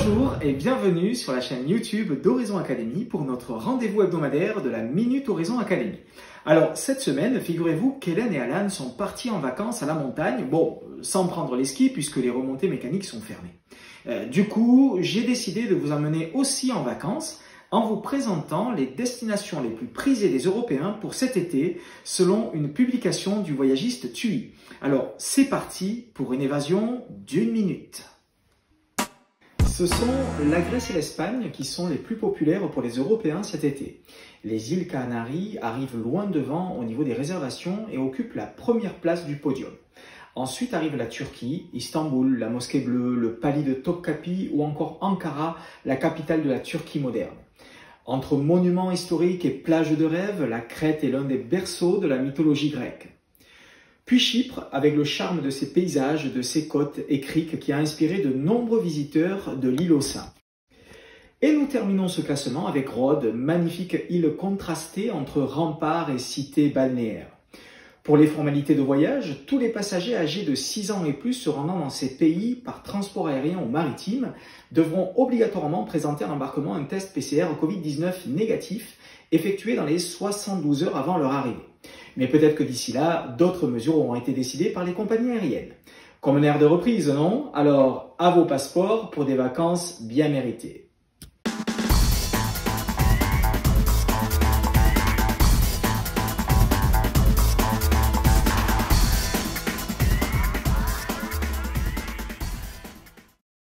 Bonjour et bienvenue sur la chaîne YouTube d'Horizon Academy pour notre rendez-vous hebdomadaire de la Minute Horizon Academy. Alors cette semaine, figurez-vous qu'Hélène et Alan sont partis en vacances à la montagne, sans prendre les skis puisque les remontées mécaniques sont fermées. Du coup, j'ai décidé de vous emmener aussi en vacances en vous présentant les destinations les plus prisées des Européens pour cet été selon une publication du voyagiste TUI. Alors c'est parti pour une évasion d'1 minute. Ce sont la Grèce et l'Espagne qui sont les plus populaires pour les Européens cet été. Les îles Canaries arrivent loin devant au niveau des réservations et occupent la première place du podium. Ensuite arrive la Turquie, Istanbul, la Mosquée Bleue, le Pali de Topkapi ou encore Ankara, la capitale de la Turquie moderne. Entre monuments historiques et plages de rêve, la Crète est l'un des berceaux de la mythologie grecque. Puis Chypre, avec le charme de ses paysages, de ses côtes et criques qui a inspiré de nombreux visiteurs de l'île aux Saints. Et nous terminons ce classement avec Rhodes, magnifique île contrastée entre remparts et cités balnéaires. Pour les formalités de voyage, tous les passagers âgés de 6 ans et plus se rendant dans ces pays par transport aérien ou maritime devront obligatoirement présenter à l'embarquement un test PCR Covid-19 négatif effectué dans les 72 heures avant leur arrivée. Mais peut-être que d'ici là, d'autres mesures auront été décidées par les compagnies aériennes. Comme un air de reprise, non? Alors, à vos passeports pour des vacances bien méritées.